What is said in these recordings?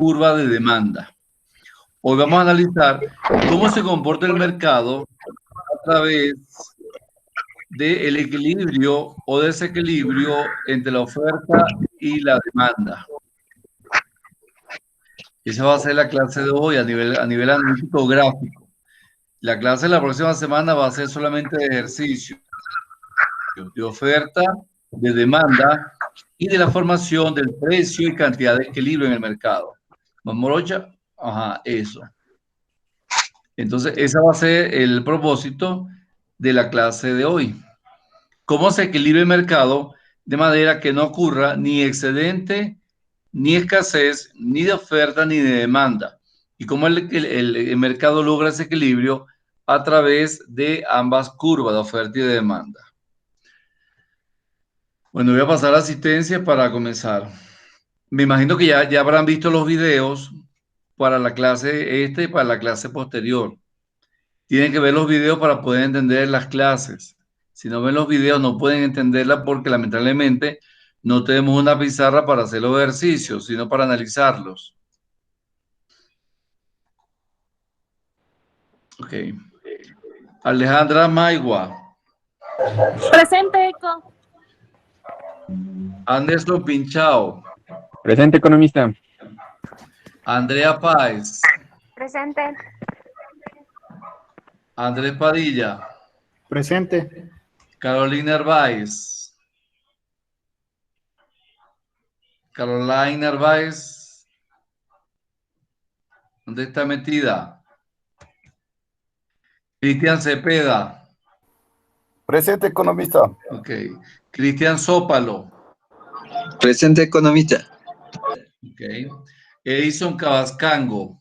curva de demanda. Hoy vamos a analizar cómo se comporta el mercado a través del equilibrio o desequilibrio entre la oferta y la demanda. Esa va a ser la clase de hoy a nivel analítico gráfico. La clase de la próxima semana va a ser solamente de ejercicio, de oferta, de demanda y de la formación del precio y cantidad de equilibrio en el mercado. ¿Mamorocha? Ajá, eso. Entonces, ese va a ser el propósito de la clase de hoy. ¿Cómo se equilibra el mercado de manera que no ocurra ni excedente, ni escasez, ni de oferta, ni de demanda? Y cómo el mercado logra ese equilibrio a través de ambas curvas, de oferta y de demanda. Bueno, voy a pasar a asistencia para comenzar. Me imagino que ya habrán visto los videos para la clase esta y para la clase posterior. Tienen que ver los videos para poder entender las clases. Si no ven los videos no pueden entenderla porque lamentablemente no tenemos una pizarra para hacer los ejercicios, sino para analizarlos. Ok. Alejandra Maigua. Presente, Eco. Anderson Pinchao. Presente, economista. Andrea Páez. Presente. Andrés Padilla. Presente. Carolina Herváez. Carolina Herváez. ¿Dónde está metida? Cristian Cepeda. Presente, economista. Ok. Cristian Zópalo. Presente, economista. Ok. Edison Cabascango.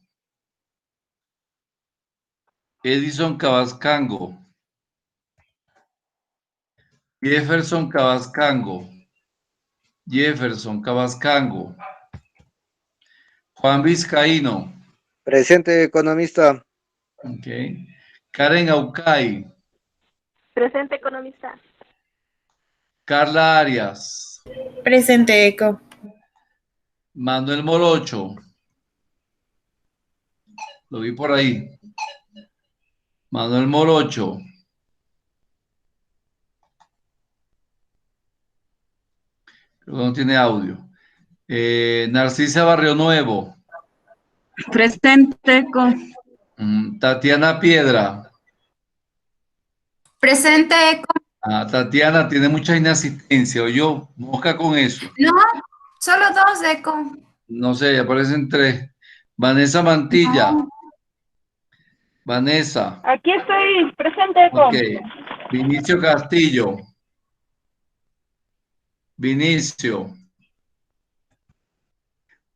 Edison Cabascango. Jefferson Cabascango. Jefferson Cabascango. Juan Vizcaíno. Presente, economista. Ok. Karen Aucay. Presente, economista. Carla Arias. Presente, Eco. Manuel Morocho. Lo vi por ahí. Manuel Morocho. Creo que no tiene audio. Narcisa Barrio Nuevo. Presente, Eco. Tatiana Piedra. Presente, Eco. Tatiana tiene mucha inasistencia, o yo, mosca con eso. No, solo 2, Eco. No sé, aparecen 3. Vanessa Mantilla. No. Vanessa. Aquí estoy, presente, Eco. Ok. Vinicio Castillo. Vinicio.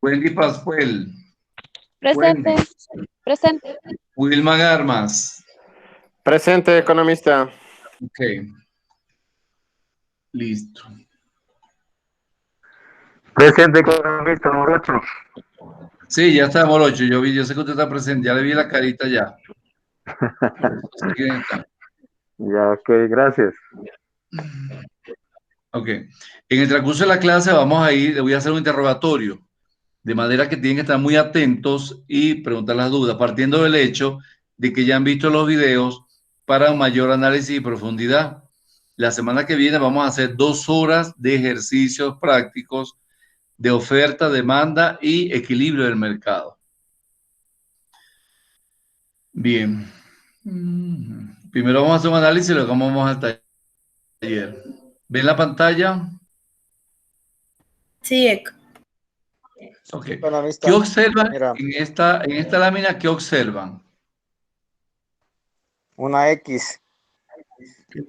Wendy Pascuel. Presente. Wendy. Presente. Wilma Garmas. Presente, economista. Ok. Listo. Presente, economista, Morocho. Sí, ya está Morocho. Yo sé que usted está presente. Ya le vi la carita ya. Ya, ok, gracias. Ok. En el transcurso de la clase vamos a ir, le voy a hacer un interrogatorio, de manera que tienen que estar muy atentos y preguntar las dudas, partiendo del hecho de que ya han visto los videos para un mayor análisis y profundidad. La semana que viene vamos a hacer 2 horas de ejercicios prácticos de oferta, demanda y equilibrio del mercado. Bien. Primero vamos a hacer un análisis y luego vamos al taller. ¿Ven la pantalla? Sí, Eco. Ok. Economista. ¿Qué observan Mira, en esta lámina? ¿Qué observan? una X.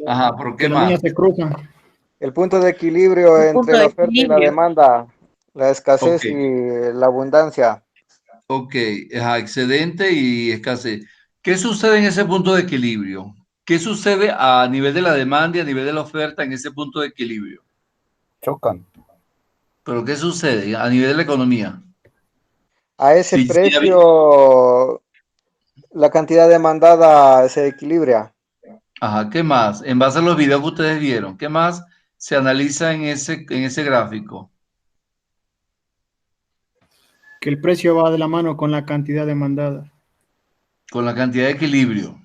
Ajá, ¿por qué Que las más? líneas se cruzan. El punto de equilibrio El punto entre la de oferta y la equilibrio. demanda, la escasez Ok. y la abundancia. Ok, ajá, excedente y escasez. ¿Qué sucede en ese punto de equilibrio? ¿Qué sucede a nivel de la demanda y a nivel de la oferta en ese punto de equilibrio? Chocan. ¿Pero qué sucede a nivel de la economía? A ese Sí, sí, precio, la cantidad demandada se equilibra. ajá, ¿qué más? En base a los videos que ustedes vieron, ¿qué más se analiza en ese gráfico? Que el precio va de la mano con la cantidad demandada. Con la cantidad de equilibrio.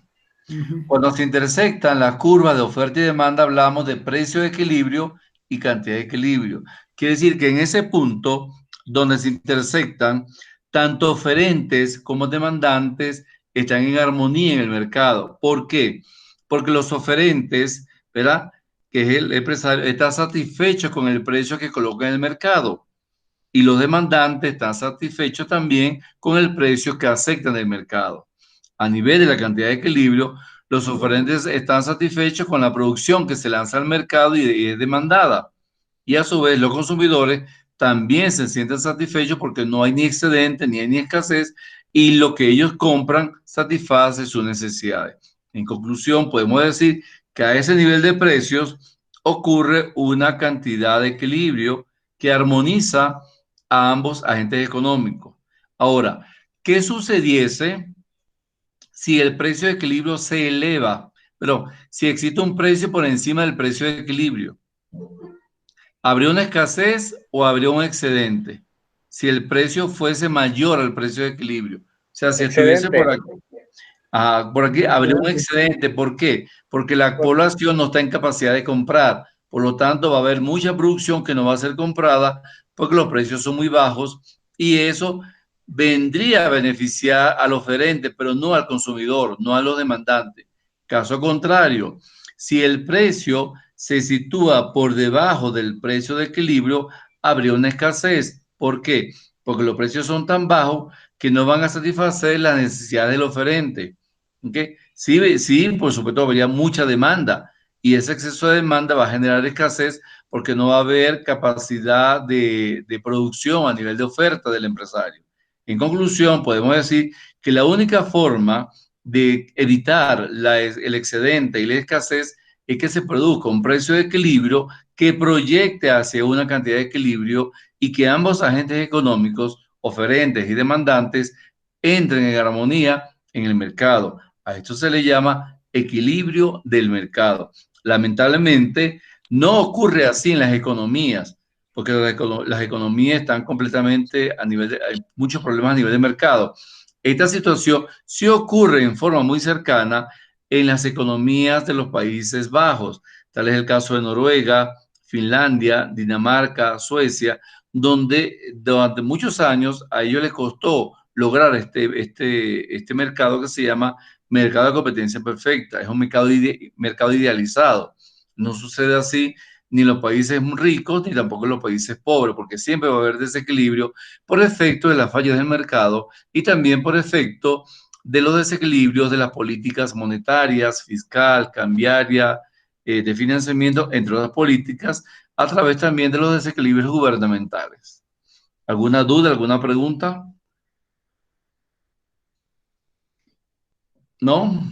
Ujú. Cuando se intersectan las curvas de oferta y demanda, hablamos de precio de equilibrio y cantidad de equilibrio. Quiere decir que en ese punto donde se intersectan, tanto oferentes como demandantes están en armonía en el mercado. ¿Por qué? Porque los oferentes, ¿verdad? Que es el empresario, está satisfecho con el precio que coloca en el mercado. Y los demandantes están satisfechos también con el precio que aceptan del mercado. A nivel de la cantidad de equilibrio, los oferentes están satisfechos con la producción que se lanza al mercado y es demandada. Y a su vez, los consumidores también se sienten satisfechos porque no hay ni excedente ni hay ni escasez y lo que ellos compran satisface sus necesidades. En conclusión, podemos decir que a ese nivel de precios ocurre una cantidad de equilibrio que armoniza a ambos agentes económicos. Ahora, ¿qué sucediese si el precio de equilibrio se eleva? Pero si existe un precio por encima del precio de equilibrio, ¿habría una escasez o habría un excedente? Si el precio fuese mayor al precio de equilibrio. O sea, si estuviese por aquí habría un excedente. ¿Por qué? Porque la población no está en capacidad de comprar. Por lo tanto, va a haber mucha producción que no va a ser comprada porque los precios son muy bajos y eso vendría a beneficiar al oferente, pero no al consumidor, no a los demandantes. Caso contrario, si el precio se sitúa por debajo del precio de equilibrio, habría una escasez. ¿Por qué? Porque los precios son tan bajos que no van a satisfacer las necesidades del oferente. ¿Okay? Sí, por supuesto, habría mucha demanda y ese exceso de demanda va a generar escasez porque no va a haber capacidad de producción a nivel de oferta del empresario. En conclusión, podemos decir que la única forma de evitar el excedente y la escasez es que se produzca un precio de equilibrio que proyecte hacia una cantidad de equilibrio y que ambos agentes económicos, oferentes y demandantes, entren en armonía en el mercado. A esto se le llama equilibrio del mercado. Lamentablemente, no ocurre así en las economías, porque las economías están completamente a nivel de, hay muchos problemas a nivel de mercado. Esta situación sí ocurre en forma muy cercana en las economías de los Países Bajos. Tal es el caso de Noruega, Finlandia, Dinamarca, Suecia, donde durante muchos años a ellos les costó lograr este mercado que se llama mercado de competencia perfecta. Es un mercado idealizado. No sucede así ni en los países ricos ni tampoco en los países pobres, porque siempre va a haber desequilibrio por efecto de las fallas del mercado y también por efecto de los desequilibrios de las políticas monetarias, fiscal, cambiaria, de financiamiento, entre otras políticas, a través también de los desequilibrios gubernamentales. ¿Alguna duda, alguna pregunta? ¿No?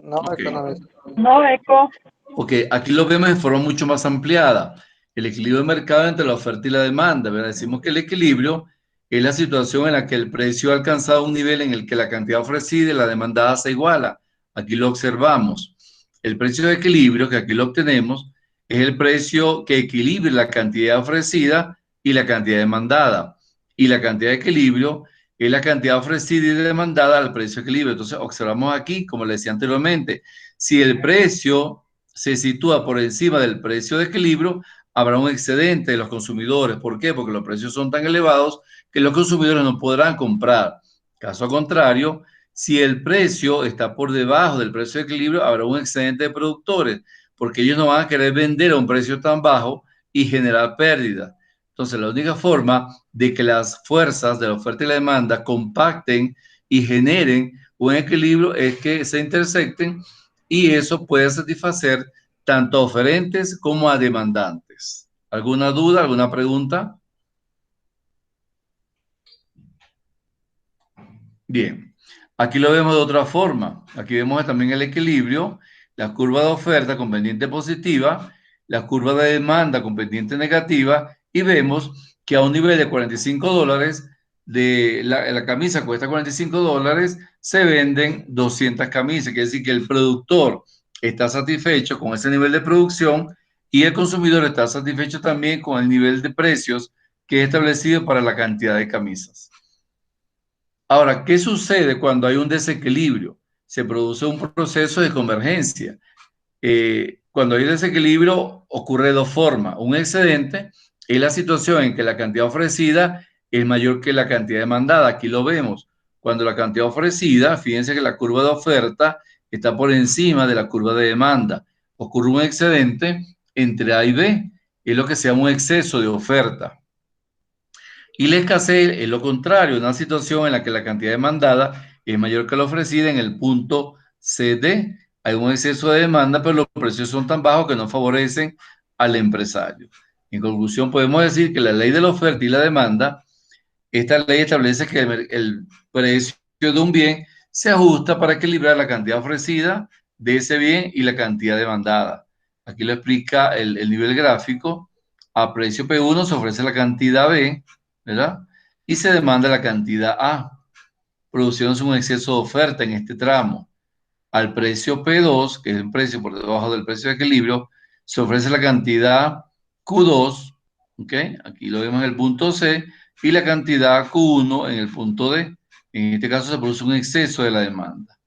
No, Okay. economista. No, Eco. Ok, aquí lo vemos de forma mucho más ampliada. El equilibrio de mercado entre la oferta y la demanda, ¿verdad? Decimos que el equilibrio es la situación en la que el precio ha alcanzado un nivel en el que la cantidad ofrecida y la demandada se iguala. Aquí lo observamos. El precio de equilibrio, que aquí lo obtenemos, es el precio que equilibra la cantidad ofrecida y la cantidad demandada. Y la cantidad de equilibrio es la cantidad ofrecida y demandada al precio de equilibrio. Entonces, observamos aquí, como le decía anteriormente, si el precio se sitúa por encima del precio de equilibrio, habrá un excedente de los consumidores. ¿Por qué? Porque los precios son tan elevados que los consumidores no podrán comprar. Caso contrario, si el precio está por debajo del precio de equilibrio, habrá un excedente de productores, porque ellos no van a querer vender a un precio tan bajo y generar pérdidas. Entonces, la única forma de que las fuerzas de la oferta y la demanda compacten y generen un equilibrio es que se intersecten y eso puede satisfacer tanto a oferentes como a demandantes. ¿Alguna duda, alguna pregunta? Bien, aquí lo vemos de otra forma. Aquí vemos también el equilibrio, la curva de oferta con pendiente positiva, la curva de demanda con pendiente negativa y vemos que a un nivel de $45, la camisa cuesta $45, se venden 200 camisas. Quiere decir que el productor está satisfecho con ese nivel de producción y el consumidor está satisfecho también con el nivel de precios que es establecido para la cantidad de camisas. Ahora, ¿qué sucede cuando hay un desequilibrio? Se produce un proceso de convergencia. Cuando hay desequilibrio ocurre de dos formas. Un excedente es la situación en que la cantidad ofrecida es mayor que la cantidad demandada. Aquí lo vemos. Cuando la cantidad ofrecida, fíjense que la curva de oferta está por encima de la curva de demanda. Ocurre un excedente entre A y B. Es lo que se llama un exceso de oferta. Y la escasez es lo contrario, una situación en la que la cantidad demandada es mayor que la ofrecida en el punto CD. Hay un exceso de demanda, pero los precios son tan bajos que no favorecen al empresario. En conclusión, podemos decir que la ley de la oferta y la demanda, esta ley establece que el precio de un bien se ajusta para equilibrar la cantidad ofrecida de ese bien y la cantidad demandada. Aquí lo explica el nivel gráfico. A precio P1 se ofrece la cantidad B, ¿verdad? Y se demanda la cantidad A, produciéndose un exceso de oferta en este tramo. Al precio P2, que es un precio por debajo del precio de equilibrio, se ofrece la cantidad Q2, ¿ok? Aquí lo vemos en el punto C, y la cantidad Q1 en el punto D. En este caso se produce un exceso de la demanda.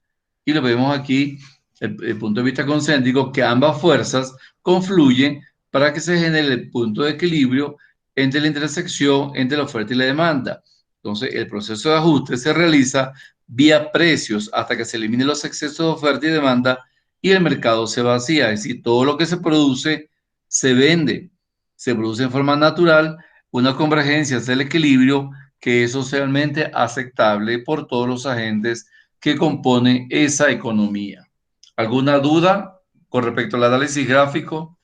Y lo vemos aquí, el punto de vista concéntrico, que ambas fuerzas confluyen para que se genere el punto de equilibrio entre la intersección entre la oferta y la demanda. Entonces, el proceso de ajuste se realiza vía precios hasta que se eliminen los excesos de oferta y demanda y el mercado se vacía. Es decir, todo lo que se produce se vende. Se produce en forma natural una convergencia hacia el equilibrio que es socialmente aceptable por todos los agentes que componen esa economía. ¿Alguna duda con respecto al análisis gráfico?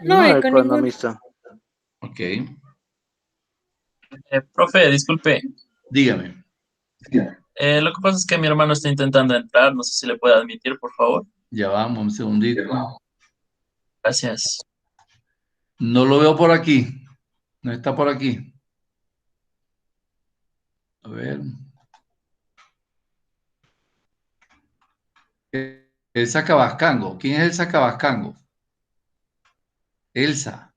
No, economista. Ok, Profe, disculpe. dígame. Lo que pasa es que mi hermano está intentando entrar. No sé si le puede admitir, por favor. Ya vamos, un segundito. Gracias. No lo veo por aquí. No está por aquí. A ver. El Sacabascango. ¿Quién es el Sacabascango? Elsa.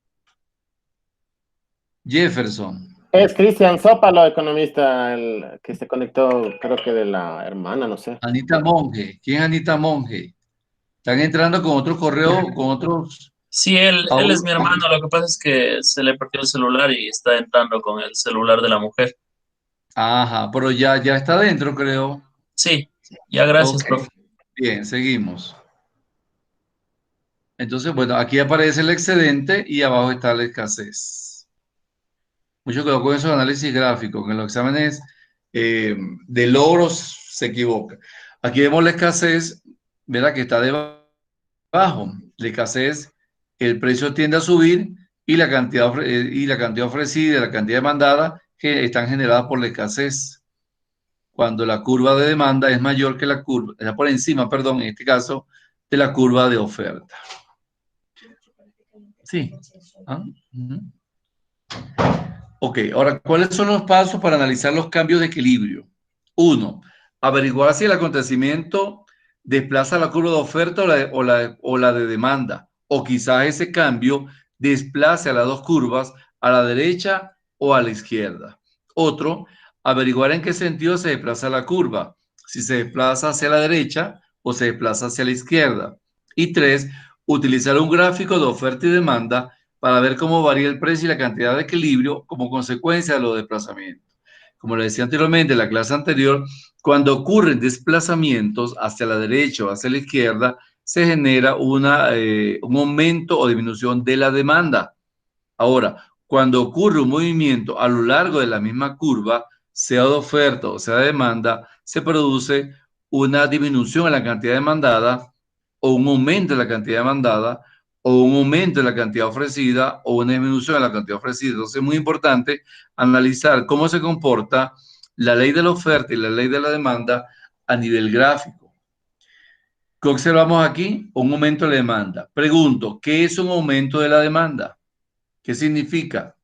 Jefferson. Es Cristian Zópalo, economista, el que se conectó, creo que de la hermana, no sé. Anita Monge. ¿Quién es Anita Monge? Están entrando con otro correo, con otros... Sí, él es mi hermano. Lo que pasa es que se le perdió el celular y está entrando con el celular de la mujer. Ajá, pero ya está dentro, creo. Sí, ya gracias, Ok, profe. bien, seguimos. Entonces, bueno, aquí aparece el excedente y abajo está la escasez. Mucho cuidado con esos análisis gráficos, que en los exámenes de logros se equivoca. Aquí vemos la escasez, ¿verdad? Que está debajo. La escasez, el precio tiende a subir y la cantidad ofrecida y la cantidad demandada que están generadas por la escasez. Cuando la curva de demanda es mayor que la curva, está por encima, perdón, en este caso, de la curva de oferta. Sí. ¿Ah? Ok, ahora, ¿cuáles son los pasos para analizar los cambios de equilibrio? 1. Averiguar si el acontecimiento desplaza la curva de oferta o la de demanda, o quizás ese cambio desplace a las dos curvas, a la derecha o a la izquierda. Otro, averiguar en qué sentido se desplaza la curva, si se desplaza hacia la derecha o se desplaza hacia la izquierda. Y 3, utilizar un gráfico de oferta y demanda para ver cómo varía el precio y la cantidad de equilibrio como consecuencia de los desplazamientos. Como le decía anteriormente en la clase anterior, cuando ocurren desplazamientos hacia la derecha o hacia la izquierda, se genera un aumento o disminución de la demanda. Ahora, cuando ocurre un movimiento a lo largo de la misma curva, sea de oferta o sea de demanda, se produce una disminución en la cantidad demandada o un aumento en la cantidad demandada o un aumento en la cantidad ofrecida o una disminución en la cantidad ofrecida. Entonces es muy importante analizar cómo se comporta la ley de la oferta y la ley de la demanda a nivel gráfico. ¿Qué observamos aquí? Un aumento de la demanda. Pregunto, ¿qué es un aumento de la demanda? ¿Qué significa?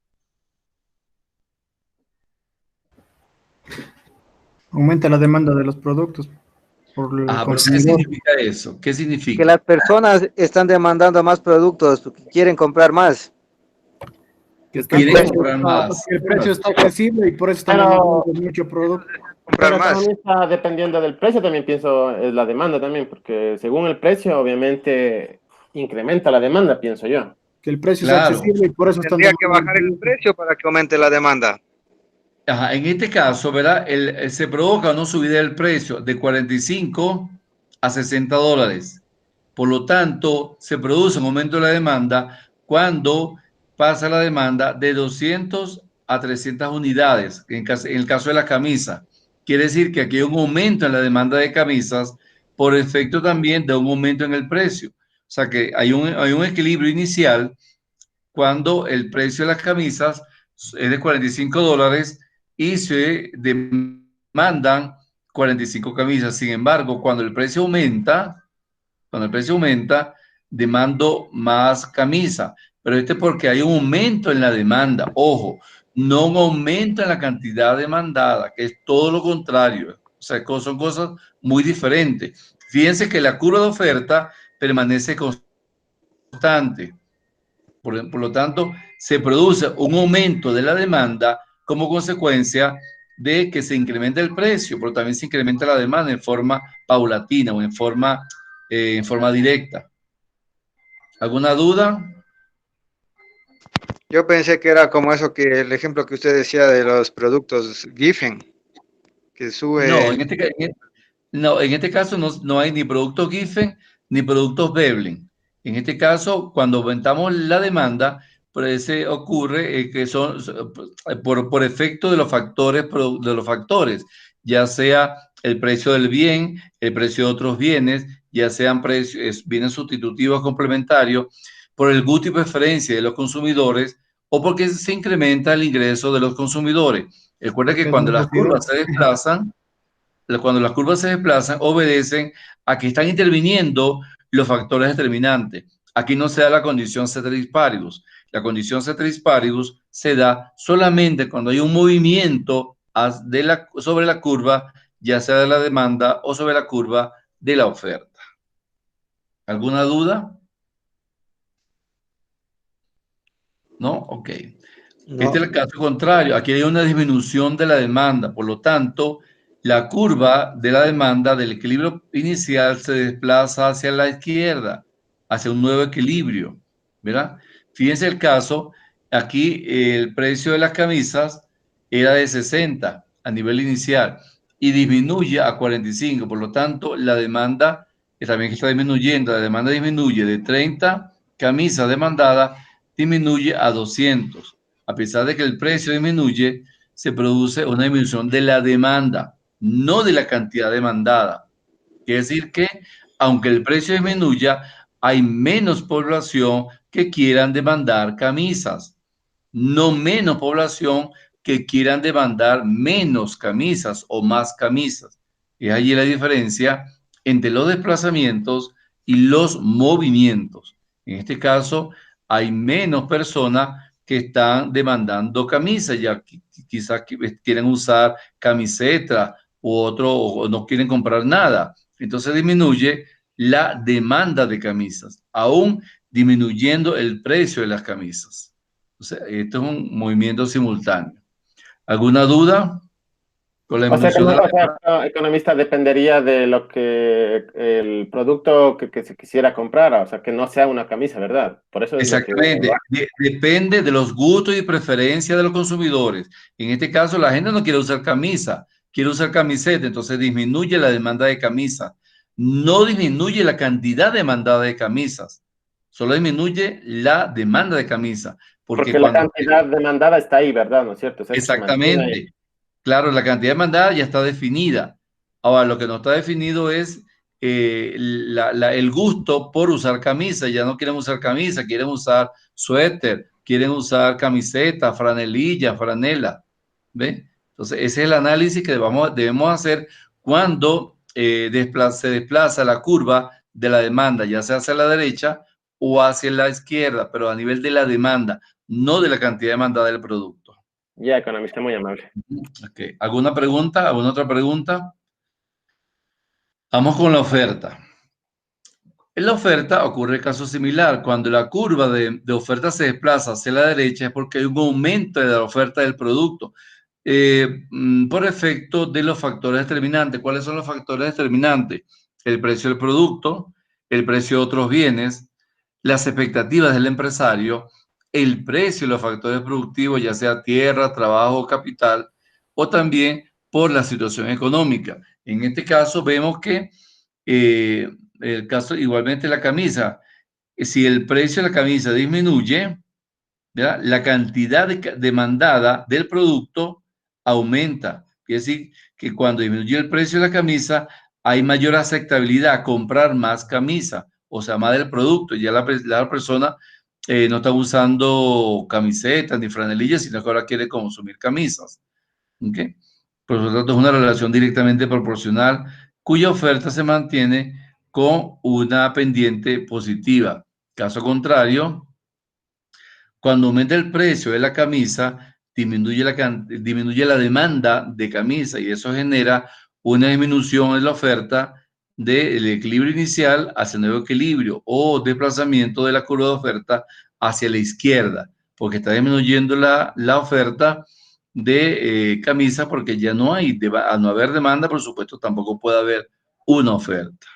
Aumenta la demanda de los productos. por el ¿Pero qué consumidor. significa eso? ¿Qué Que significa? las personas están demandando más productos, porque quieren comprar más. Que Quieren comprar más. el precio está accesible y por eso están Pero- demandando mucho producto. Comprar Pero más. economista, dependiendo del precio, también pienso, es la demanda también, porque según el precio, obviamente, incrementa la demanda, pienso yo. Que el precio es Claro. accesible y por eso están Tendría que demandando bajar el producto. precio para que aumente la demanda. Ajá, en este caso, ¿verdad? Se provoca una subida del precio de 45 a 60 dólares. Por lo tanto, se produce un aumento de la demanda cuando pasa la demanda de 200 a 300 unidades, en el caso de la camisa. Quiere decir que aquí hay un aumento en la demanda de camisas por efecto también de un aumento en el precio. O sea que hay un equilibrio inicial cuando el precio de las camisas es de 45 dólares y se demandan 45 camisas. Sin embargo, cuando el precio aumenta, demando más camisa. Pero es porque hay un aumento en la demanda. Ojo, no un aumento en la cantidad demandada, que es todo lo contrario. O sea, son cosas muy diferentes. Fíjense que la curva de oferta permanece constante. Por lo tanto, se produce un aumento de la demanda como consecuencia de que se incrementa el precio, pero también se incrementa la demanda en forma paulatina o en forma directa. ¿Alguna duda? Yo pensé que era como eso, que el ejemplo que usted decía de los productos Giffen, que sube. No, en este caso no hay ni productos Giffen ni productos Veblen. En este caso, cuando aumentamos la demanda, pues ocurre que son por efecto de los factores, ya sea el precio del bien, el precio de otros bienes, ya sean bienes sustitutivos complementarios, por el gusto y preferencia de los consumidores o porque se incrementa el ingreso de los consumidores. Recuerda que cuando las curvas se desplazan, obedecen a que están interviniendo los factores determinantes. Aquí no se da la condición ceteris paribus. La condición ceteris paribus se da solamente cuando hay un movimiento sobre la curva, ya sea de la demanda o sobre la curva de la oferta. ¿Alguna duda? ¿No? Ok. No. Este es el caso contrario. Aquí hay una disminución de la demanda. Por lo tanto, la curva de la demanda del equilibrio inicial se desplaza hacia la izquierda, hacia un nuevo equilibrio, ¿verdad? Fíjense el caso, aquí el precio de las camisas era de 60 a nivel inicial y disminuye a 45. Por lo tanto, la demanda también está disminuyendo. La demanda disminuye de 30 camisas demandadas, disminuye a 200. A pesar de que el precio disminuye, se produce una disminución de la demanda, no de la cantidad demandada. Quiere decir que, aunque el precio disminuya, hay menos población que quieran demandar camisas, no menos población que quieran demandar menos camisas o más camisas. Es allí la diferencia entre los desplazamientos y los movimientos. En este caso, hay menos personas que están demandando camisas, ya quizás quieren usar camiseta o no quieren comprar nada. Entonces disminuye la demanda de camisas, aún disminuyendo el precio de las camisas. O sea, esto es un movimiento simultáneo. ¿Alguna duda? Con la disminución de la Economista, dependería de lo que el producto que se quisiera comprar, o sea, que no sea una camisa, ¿verdad? Por eso es Exactamente. Depende de los gustos y preferencias de los consumidores. En este caso, la gente no quiere usar camisa, quiere usar camiseta, entonces disminuye la demanda de camisas. No disminuye la cantidad demandada de camisas, solo disminuye la demanda de camisas. Porque la cantidad demandada está ahí, ¿verdad? ¿No es cierto? O sea, exactamente. Claro, la cantidad demandada ya está definida. Ahora, lo que no está definido es el gusto por usar camisa. Ya no quieren usar camisa, quieren usar suéter, quieren usar camiseta, franelilla, franela. ¿Ven? Entonces, ese es el análisis que debemos hacer cuando se desplaza la curva de la demanda, ya sea hacia la derecha o hacia la izquierda, pero a nivel de la demanda, no de la cantidad demandada del producto. Ya, economista, muy amable. Okay. ¿Alguna pregunta? ¿Alguna otra pregunta? Vamos con la oferta. En la oferta ocurre el caso similar. Cuando la curva de oferta se desplaza hacia la derecha es porque hay un aumento de la oferta del producto por efecto de los factores determinantes. ¿Cuáles son los factores determinantes? El precio del producto, el precio de otros bienes, las expectativas del empresario, el precio de los factores productivos, ya sea tierra, trabajo, capital, o también por la situación económica. En este caso vemos que el caso igualmente la camisa, si el precio de la camisa disminuye, ¿verdad?, la cantidad demandada del producto aumenta. Quiere decir que cuando disminuye el precio de la camisa, hay mayor aceptabilidad a comprar más camisa, o sea, más del producto. Ya la persona no está usando camisetas ni franelillas, sino que ahora quiere consumir camisas. ¿Okay? Por lo tanto, es una relación directamente proporcional cuya oferta se mantiene con una pendiente positiva. Caso contrario, cuando aumenta el precio de la camisa, disminuye la demanda de camisa y eso genera una disminución en la oferta del equilibrio inicial hacia el nuevo equilibrio o desplazamiento de la curva de oferta hacia la izquierda, porque está disminuyendo la oferta de camisa porque ya no hay, al no haber demanda, por supuesto, tampoco puede haber una oferta.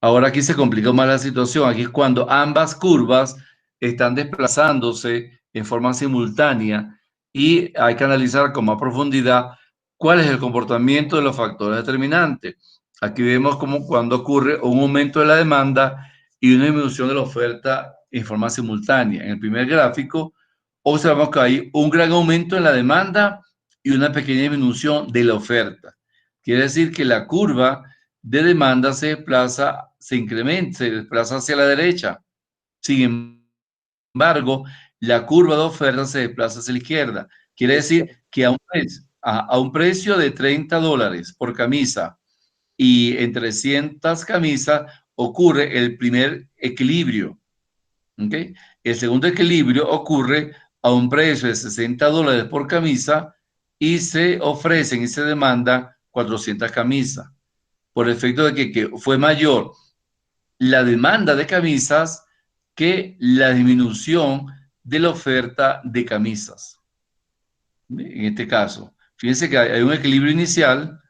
Ahora aquí se complicó más la situación. Aquí es cuando ambas curvas están desplazándose en forma simultánea y hay que analizar con más profundidad cuál es el comportamiento de los factores determinantes. Aquí vemos como cuando ocurre un aumento de la demanda y una disminución de la oferta en forma simultánea. En el primer gráfico observamos que hay un gran aumento en la demanda y una pequeña disminución de la oferta. Quiere decir que la curva de demanda se desplaza, se incrementa, se desplaza hacia la derecha. Sin embargo, la curva de oferta se desplaza hacia la izquierda. Quiere decir que a un precio de $30 por camisa y en 300 camisas ocurre el primer equilibrio. ¿Okay? El segundo equilibrio ocurre a un precio de $60 por camisa y se ofrecen y se demandan 400 camisas. Por efecto de que fue mayor la demanda de camisas que la disminución de la oferta de camisas. En este caso, fíjense que hay un equilibrio inicial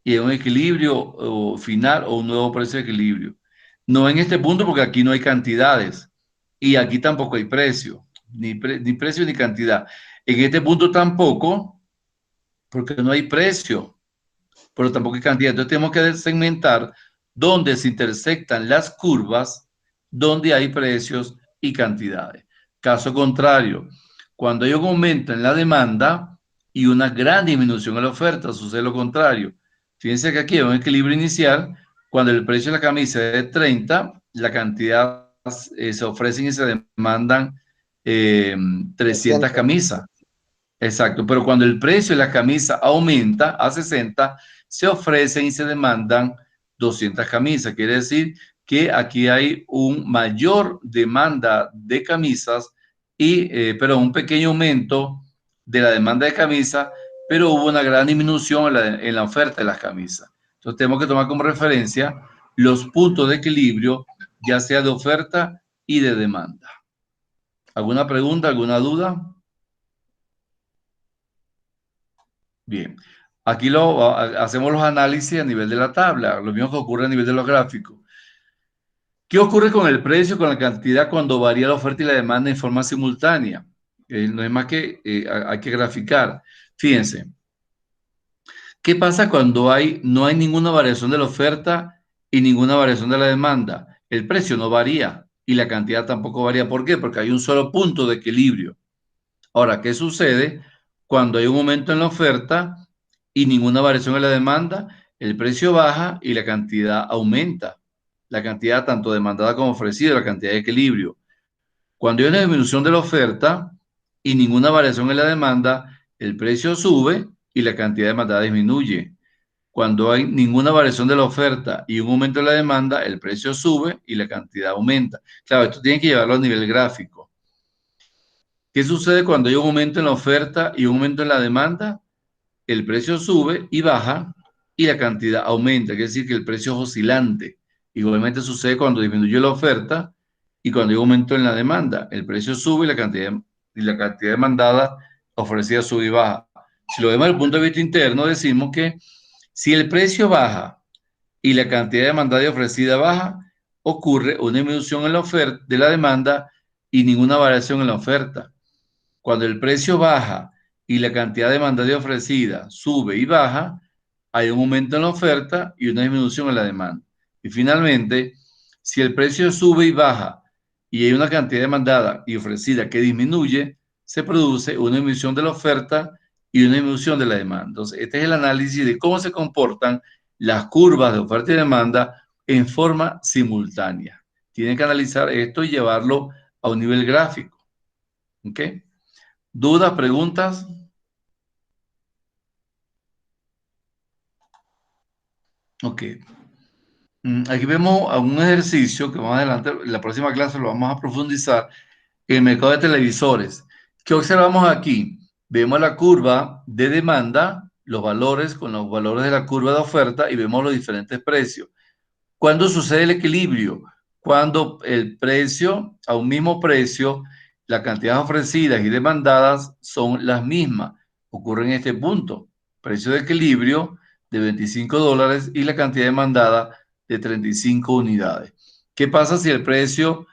y hay un equilibrio final o un nuevo precio de equilibrio. No en este punto porque aquí no hay cantidades y aquí tampoco hay precio, ni precio ni cantidad. En este punto tampoco porque no hay precio, pero tampoco hay cantidad. Entonces tenemos que segmentar donde se intersectan las curvas, donde hay precios y cantidades. Caso contrario, cuando hay un aumento en la demanda y una gran disminución en la oferta, sucede lo contrario. Fíjense que aquí hay un equilibrio inicial. Cuando el precio de la camisa es de 30, la cantidad se ofrecen y se demandan 300 camisas. Exacto, pero cuando el precio de la camisa aumenta a 60, se ofrecen y se demandan 200 camisas. Quiere decir que aquí hay un mayor demanda de camisas pero un pequeño aumento de la demanda de camisas, pero hubo una gran disminución en la oferta de las camisas. Entonces tenemos que tomar como referencia los puntos de equilibrio, ya sea de oferta y de demanda. ¿Alguna pregunta, alguna duda? Bien, aquí hacemos los análisis a nivel de la tabla, lo mismo que ocurre a nivel de los gráficos. ¿Qué ocurre con el precio, con la cantidad cuando varía la oferta y la demanda en forma simultánea? No es más que hay que graficar. Fíjense, ¿qué pasa cuando no hay ninguna variación de la oferta y ninguna variación de la demanda? El precio no varía y la cantidad tampoco varía. ¿Por qué? Porque hay un solo punto de equilibrio. Ahora, ¿qué sucede cuando hay un aumento en la oferta y ninguna variación en la demanda? El precio baja y la cantidad aumenta. La cantidad tanto demandada como ofrecida, la cantidad de equilibrio. Cuando hay una disminución de la oferta y ninguna variación en la demanda, el precio sube y la cantidad demandada disminuye. Cuando hay ninguna variación de la oferta y un aumento de la demanda, el precio sube y la cantidad aumenta. Claro, esto tiene que llevarlo a nivel gráfico. ¿Qué sucede cuando hay un aumento en la oferta y un aumento en la demanda? El precio sube y baja y la cantidad aumenta, quiere decir que el precio es oscilante. Igualmente sucede cuando disminuye la oferta y cuando hay aumento en la demanda. El precio sube y la cantidad demandada ofrecida sube y baja. Si lo vemos desde el punto de vista interno, decimos que si el precio baja y la cantidad demandada y ofrecida baja, ocurre una disminución en la oferta de la demanda y ninguna variación en la oferta. Cuando el precio baja y la cantidad demandada y ofrecida sube y baja, hay un aumento en la oferta y una disminución en la demanda. Y finalmente, si el precio sube y baja y hay una cantidad demandada y ofrecida que disminuye, se produce una disminución de la oferta y una disminución de la demanda. Entonces, este es el análisis de cómo se comportan las curvas de oferta y demanda en forma simultánea. Tienen que analizar esto y llevarlo a un nivel gráfico. ¿Ok? ¿Dudas, preguntas? Ok. Aquí vemos un ejercicio que más adelante, en la próxima clase lo vamos a profundizar, en el mercado de televisores. ¿Qué observamos aquí? Vemos la curva de demanda, los valores con los valores de la curva de oferta y vemos los diferentes precios. ¿Cuándo sucede el equilibrio? Cuando el precio, a un mismo precio, las cantidades ofrecidas y demandadas son las mismas. Ocurre en este punto. Precio de equilibrio de $25 y la cantidad demandada de 35 unidades. ¿Qué pasa si el precio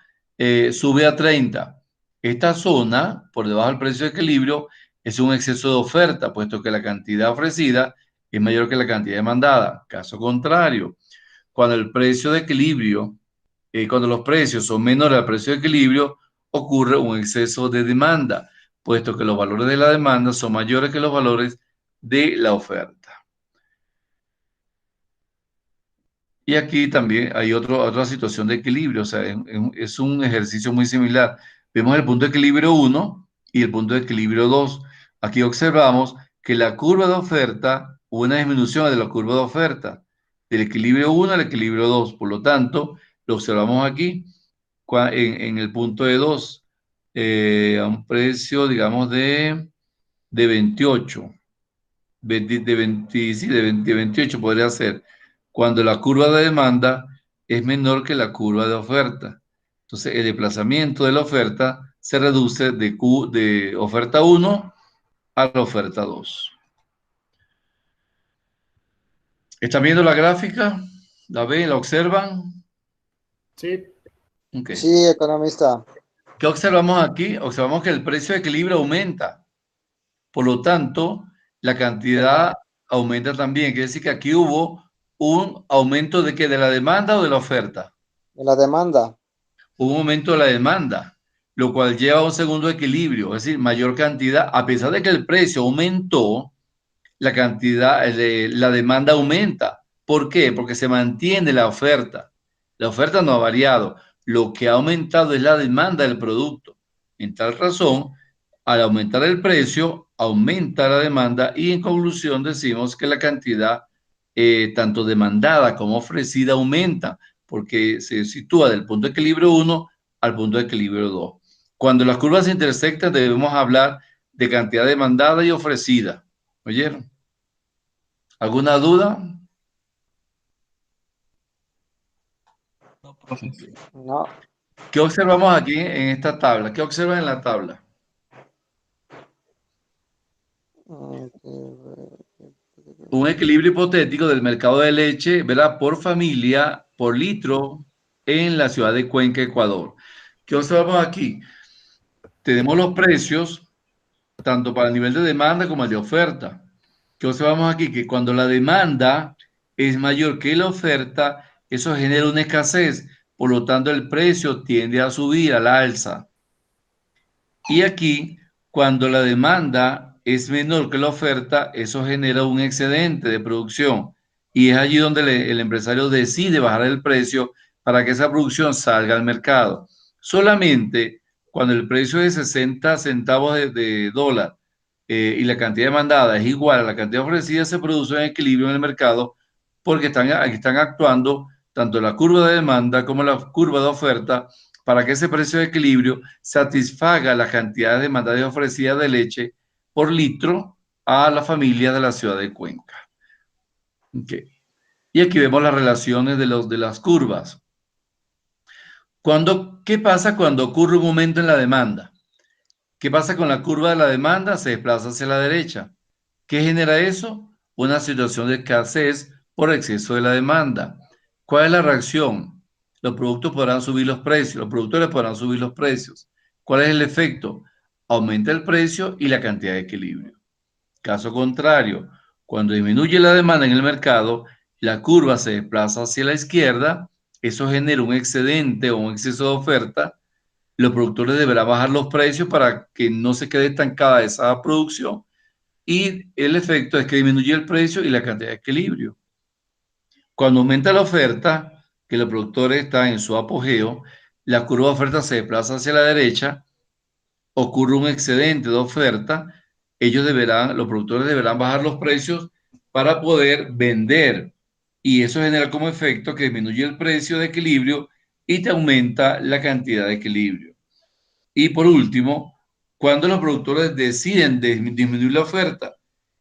sube a 30? Esta zona, por debajo del precio de equilibrio, es un exceso de oferta, puesto que la cantidad ofrecida es mayor que la cantidad demandada. Caso contrario, cuando el precio de equilibrio, cuando los precios son menores al precio de equilibrio, ocurre un exceso de demanda, puesto que los valores de la demanda son mayores que los valores de la oferta. Y aquí también hay otra situación de equilibrio, o sea, es un ejercicio muy similar. Vemos el punto de equilibrio 1 y el punto de equilibrio 2. Aquí observamos que la curva de oferta, hubo una disminución de la curva de oferta, del equilibrio 1 al equilibrio 2. Por lo tanto, lo observamos aquí en el punto de 2, a un precio, digamos, de 28. De 28 podría ser, cuando la curva de demanda es menor que la curva de oferta. Entonces, el desplazamiento de la oferta se reduce de oferta 1 a la oferta 2. ¿Están viendo la gráfica? ¿La ven? ¿La observan? Sí. Okay. Sí, economista. ¿Qué observamos aquí? Observamos que el precio de equilibrio aumenta. Por lo tanto, la cantidad aumenta también. Quiere decir que aquí hubo un aumento de la demanda o de la oferta. De la demanda. Hubo un aumento de la demanda, lo cual lleva a un segundo equilibrio, es decir, mayor cantidad. A pesar de que el precio aumentó, la cantidad, la demanda aumenta. ¿Por qué? Porque se mantiene la oferta. La oferta no ha variado. Lo que ha aumentado es la demanda del producto. En tal razón, al aumentar el precio, aumenta la demanda y en conclusión decimos que la cantidad tanto demandada como ofrecida aumenta porque se sitúa del punto de equilibrio 1 al punto de equilibrio 2. Cuando las curvas se intersectan debemos hablar de cantidad demandada y ofrecida. ¿Oyeron? ¿Alguna duda? No, profe. No. ¿Qué observamos aquí en esta tabla? ¿Qué observan en la tabla? Un equilibrio hipotético del mercado de leche, ¿verdad? Por familia, por litro, en la ciudad de Cuenca, Ecuador. ¿Qué observamos aquí? Tenemos los precios, tanto para el nivel de demanda como el de oferta. ¿Qué observamos aquí? Que cuando la demanda es mayor que la oferta, eso genera una escasez. Por lo tanto, el precio tiende a subir a la alza. Y aquí, cuando la demanda es menor que la oferta, eso genera un excedente de producción. Y es allí donde el empresario decide bajar el precio para que esa producción salga al mercado. Solamente cuando el precio es de 60 centavos de dólar y la cantidad demandada es igual a la cantidad ofrecida, se produce un equilibrio en el mercado porque están actuando tanto la curva de demanda como la curva de oferta para que ese precio de equilibrio satisfaga las cantidades demandadas y ofrecidas de leche por litro a la familia de la ciudad de Cuenca. Ok. Y aquí vemos las relaciones de las curvas. ¿Qué pasa cuando ocurre un aumento en la demanda? ¿Qué pasa con la curva de la demanda? Se desplaza hacia la derecha. ¿Qué genera eso? Una situación de escasez por exceso de la demanda. ¿Cuál es la reacción? Los productos podrán subir los precios, los productores podrán subir los precios. ¿Cuál es el efecto? Aumenta el precio y la cantidad de equilibrio. Caso contrario, cuando disminuye la demanda en el mercado, la curva se desplaza hacia la izquierda, eso genera un excedente o un exceso de oferta. Los productores deberán bajar los precios para que no se quede estancada esa producción y el efecto es que disminuye el precio y la cantidad de equilibrio. Cuando aumenta la oferta, que los productores están en su apogeo, la curva de oferta se desplaza hacia la derecha, ocurre un excedente de oferta, los productores deberán bajar los precios para poder vender y eso genera como efecto que disminuye el precio de equilibrio y te aumenta la cantidad de equilibrio. Y por último, cuando los productores deciden disminuir la oferta,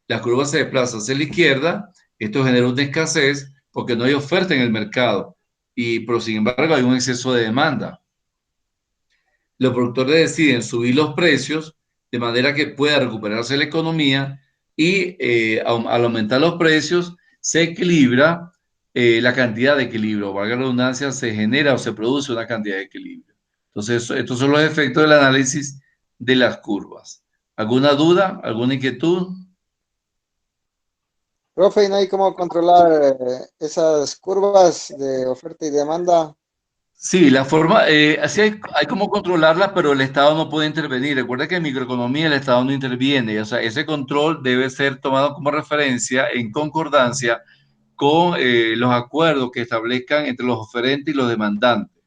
la curva se desplaza hacia la izquierda, esto genera una escasez porque no hay oferta en el mercado, pero sin embargo hay un exceso de demanda. Los productores deciden subir los precios de manera que pueda recuperarse la economía y al aumentar los precios se equilibra la cantidad de equilibrio, valga la redundancia, se genera o se produce una cantidad de equilibrio. Entonces, estos son los efectos del análisis de las curvas. ¿Alguna duda? ¿Alguna inquietud? Profe, ¿no hay cómo controlar esas curvas de oferta y demanda? Sí, así hay cómo controlarlas, pero el Estado no puede intervenir. Recuerda que en microeconomía el Estado no interviene. O sea, ese control debe ser tomado como referencia en concordancia con los acuerdos que establezcan entre los oferentes y los demandantes.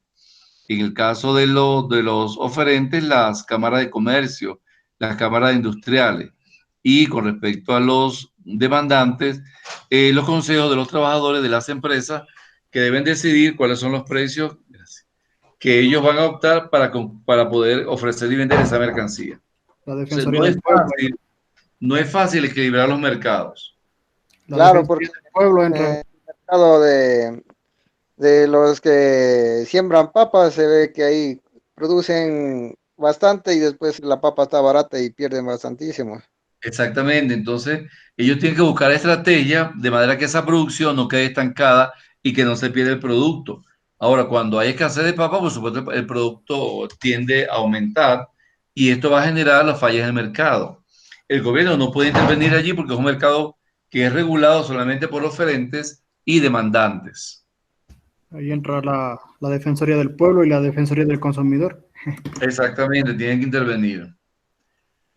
En el caso de los oferentes, las cámaras de comercio, las cámaras industriales. Y con respecto a los demandantes, los consejos de los trabajadores de las empresas que deben decidir cuáles son los precios que ellos van a optar para poder ofrecer y vender esa mercancía. La O sea, Defensoría del Pueblo. no es fácil equilibrar los mercados. La Claro, Defensoría porque del Pueblo entra. en el mercado de los que siembran papas se ve que ahí producen bastante y después la papa está barata y pierden bastantísimo. Exactamente. Entonces, ellos tienen que buscar estrategias de manera que esa producción no quede estancada y que no se pierda el producto. Ahora, cuando hay escasez de papa, por supuesto, el producto tiende a aumentar y esto va a generar las fallas del mercado. El gobierno no puede intervenir allí porque es un mercado que es regulado solamente por oferentes y demandantes. Ahí entra la Defensoría del Pueblo y la Defensoría del Consumidor. Exactamente, tienen que intervenir.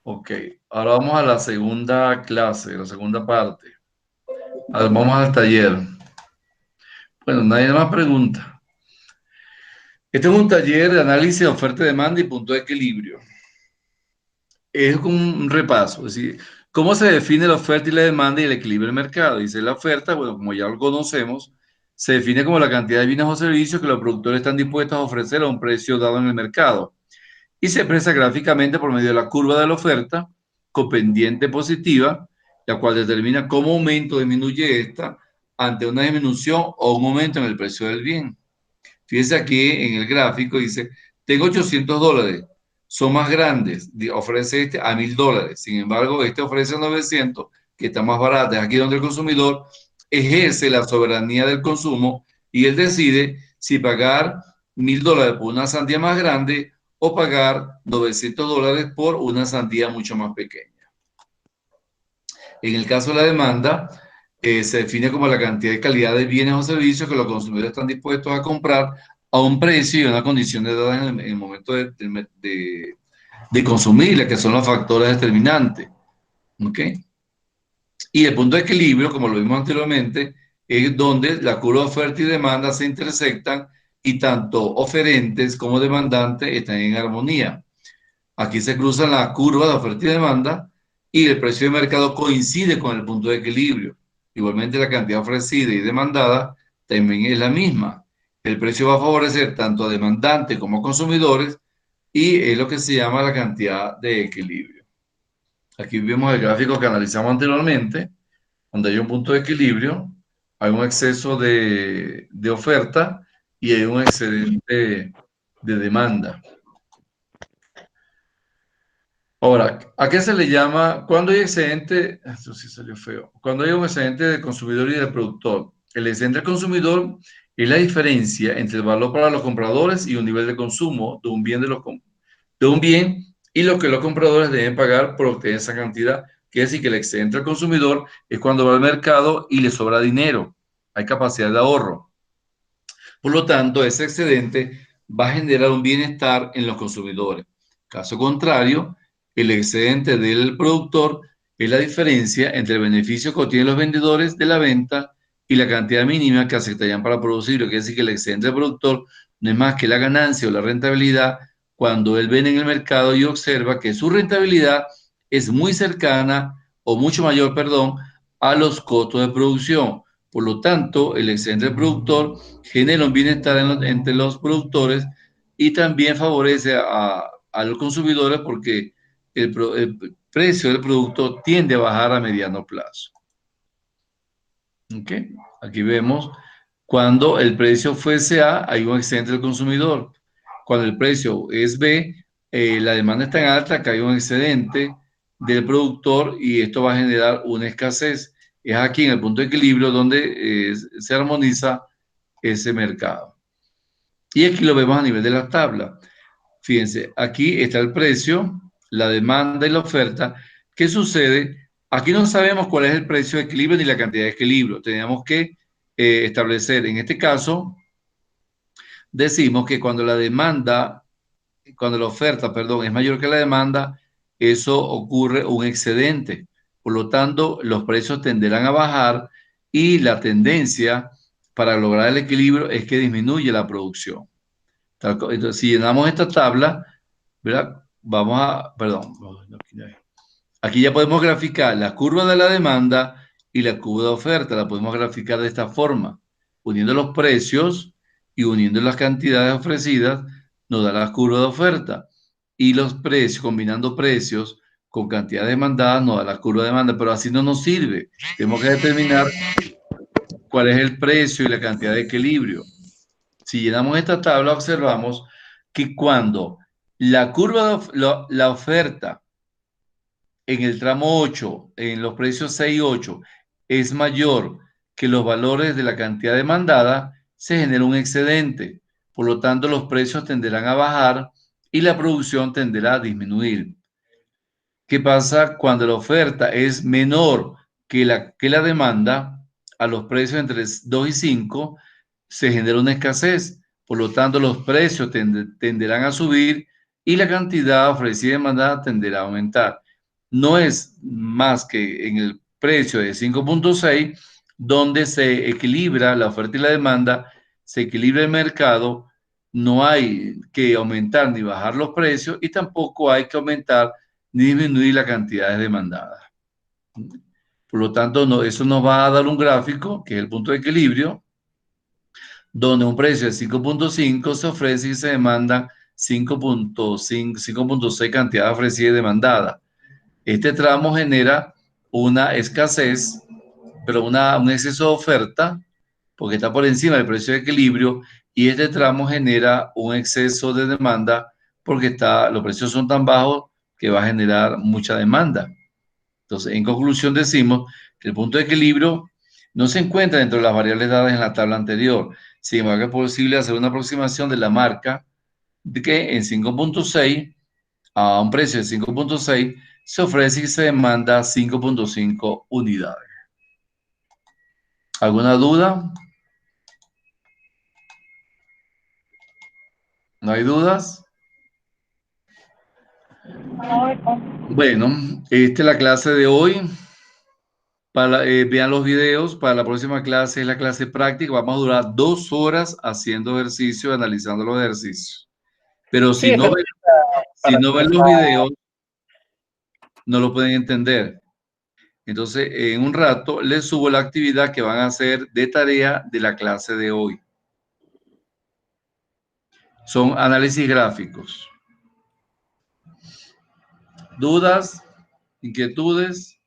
Ok, ahora vamos a la segunda clase, la segunda parte. A ver, vamos al taller. Bueno, nadie más pregunta. Este es un taller de análisis de oferta y demanda y punto de equilibrio. Es como un repaso, es decir, ¿cómo se define la oferta y la demanda y el equilibrio del mercado? Dice la oferta, bueno, como ya lo conocemos, se define como la cantidad de bienes o servicios que los productores están dispuestos a ofrecer a un precio dado en el mercado. Y se expresa gráficamente por medio de la curva de la oferta con pendiente positiva, la cual determina cómo aumenta o disminuye esta ante una disminución o un aumento en el precio del bien. Fíjense aquí en el gráfico, dice, tengo $800, son más grandes, ofrece este a $1,000. Sin embargo, este ofrece 900, que está más barato. Es aquí donde el consumidor ejerce la soberanía del consumo y él decide si pagar $1,000 por una sandía más grande o pagar $900 por una sandía mucho más pequeña. En el caso de la demanda, se define como la cantidad de calidad de bienes o servicios que los consumidores están dispuestos a comprar a un precio y una condición de edad en el momento de consumirla, que son los factores determinantes. ¿Ok? Y el punto de equilibrio, como lo vimos anteriormente, es donde la curva de oferta y demanda se intersectan y tanto oferentes como demandantes están en armonía. Aquí se cruzan las curvas de oferta y demanda y el precio de mercado coincide con el punto de equilibrio. Igualmente la cantidad ofrecida y demandada también es la misma. El precio va a favorecer tanto a demandantes como a consumidores y es lo que se llama la cantidad de equilibrio. Aquí vemos el gráfico que analizamos anteriormente, donde hay un punto de equilibrio, hay un exceso de oferta y hay un excedente de demanda. Ahora, ¿a qué se le llama? Cuando hay excedente, esto sí salió feo, cuando hay un excedente del consumidor y del productor. El excedente del consumidor es la diferencia entre el valor para los compradores y un nivel de consumo de un bien, de un bien y lo que los compradores deben pagar por obtener esa cantidad. Quiere decir que el excedente del consumidor es cuando va al mercado y le sobra dinero, hay capacidad de ahorro. Por lo tanto, ese excedente va a generar un bienestar en los consumidores. Caso contrario, el excedente del productor es la diferencia entre el beneficio que obtienen los vendedores de la venta y la cantidad mínima que aceptarían para producirlo. Quiere decir que el excedente del productor no es más que la ganancia o la rentabilidad cuando él vende en el mercado y observa que su rentabilidad es muy cercana o mucho mayor, perdón, a los costos de producción. Por lo tanto, el excedente del productor genera un bienestar entre los productores y también favorece a los consumidores porque el precio del producto tiende a bajar a mediano plazo. ¿Ok? Aquí vemos cuando el precio fuese A, hay un excedente del consumidor. Cuando el precio es B, la demanda es tan alta que hay un excedente del productor y esto va a generar una escasez. Es aquí en el punto de equilibrio donde se armoniza ese mercado. Y aquí lo vemos a nivel de la tabla. Fíjense, aquí está el precio, la demanda y la oferta. ¿Qué sucede? Aquí no sabemos cuál es el precio de equilibrio ni la cantidad de equilibrio. Tenemos que establecer, en este caso, decimos que cuando la oferta, perdón, es mayor que la demanda, eso ocurre un excedente. Por lo tanto, los precios tenderán a bajar y la tendencia para lograr el equilibrio es que disminuye la producción. Entonces, si llenamos esta tabla, ¿verdad? Vamos a, perdón, aquí ya podemos graficar la curva de la demanda y la curva de oferta. La podemos graficar de esta forma, uniendo los precios y uniendo las cantidades ofrecidas, nos da la curva de oferta. Y los precios, combinando precios con cantidades demandadas, nos da la curva de demanda, pero así no nos sirve. Tenemos que determinar cuál es el precio y la cantidad de equilibrio. Si llenamos esta tabla, observamos que cuando la curva de la oferta en el tramo 8, en los precios 6 y 8, es mayor que los valores de la cantidad demandada, se genera un excedente. Por lo tanto, los precios tenderán a bajar y la producción tenderá a disminuir. ¿Qué pasa cuando la oferta es menor que la demanda? A los precios entre 2 y 5 se genera una escasez. Por lo tanto, los precios tenderán a subir y la cantidad ofrecida y demandada tenderá a aumentar. No es más que en el precio de 5.6 donde se equilibra la oferta y la demanda, se equilibra el mercado, no hay que aumentar ni bajar los precios y tampoco hay que aumentar ni disminuir la cantidad demandada. Por lo tanto, eso nos va a dar un gráfico, que es el punto de equilibrio, donde un precio de 5.5 se ofrece y se demanda 5.6 cantidad ofrecida y demandada. Este tramo genera una escasez, pero un exceso de oferta, porque está por encima del precio de equilibrio, y este tramo genera un exceso de demanda, porque los precios son tan bajos que va a generar mucha demanda. Entonces, en conclusión, decimos que el punto de equilibrio no se encuentra dentro de las variables dadas en la tabla anterior. Sin embargo, es posible hacer una aproximación de la marca de que en 5.6, a un precio de 5.6, se ofrece y se demanda 5.5 unidades. ¿Alguna duda? ¿No hay dudas? Bueno, esta es la clase de hoy. Vean los videos. Para la próxima clase es la clase práctica. Vamos a durar 2 horas haciendo ejercicio, analizando los ejercicios. Pero si no ven los videos, no lo pueden entender. Entonces, en un rato les subo la actividad que van a hacer de tarea de la clase de hoy. Son análisis gráficos. ¿Dudas? ¿Inquietudes?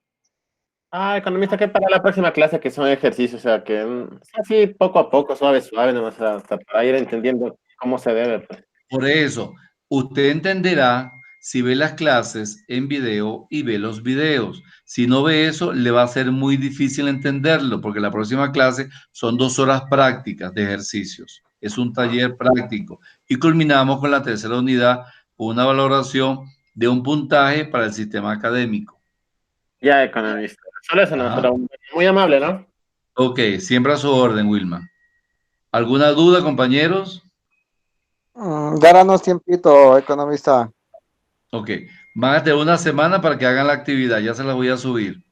Economista, que para la próxima clase que son ejercicios, o sea, que así poco a poco, suave, suave, nomás, hasta para ir entendiendo cómo se debe, pues. Por eso, usted entenderá si ve las clases en video y ve los videos. Si no ve eso, le va a ser muy difícil entenderlo, porque la próxima clase son 2 horas prácticas de ejercicios. Es un taller práctico. Y culminamos con la tercera unidad, con una valoración de un puntaje para el sistema académico. Ya, economista. Solo eso, no, Ajá. pero muy amable, ¿no? Ok, siempre a su orden, Wilma. ¿Alguna duda, compañeros? Danos tiempito, economista. Ok, van a tener una semana para que hagan la actividad, ya se las voy a subir.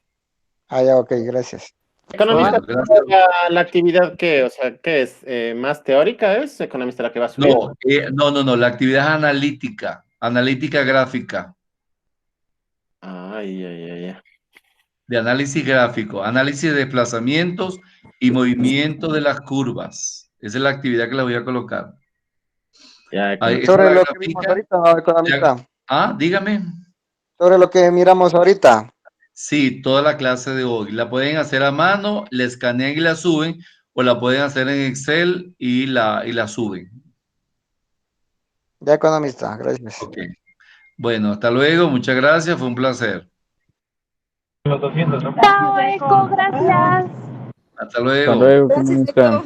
Ya, ok, gracias. Economista, Bueno, gracias. la actividad que, o sea, ¿qué es? ¿Más teórica es? Economista la que va a subir. No, la actividad es analítica, analítica gráfica, Ay. de análisis gráfico, análisis de desplazamientos y movimiento de las curvas. Esa es la actividad que les voy a colocar. Ya, Ahí, economista. esa Sobre la lo que vimos grafica. ahorita, ¿no, economista? Dígame. Sobre lo que miramos ahorita. Sí, toda la clase de hoy. La pueden hacer a mano, la escanean y la suben, o la pueden hacer en Excel y la suben. Ya, economista, gracias. Ok. Bueno, hasta luego, muchas gracias, fue un placer. Chao, Eco, gracias. Hasta luego. Hasta luego, economista. Chao.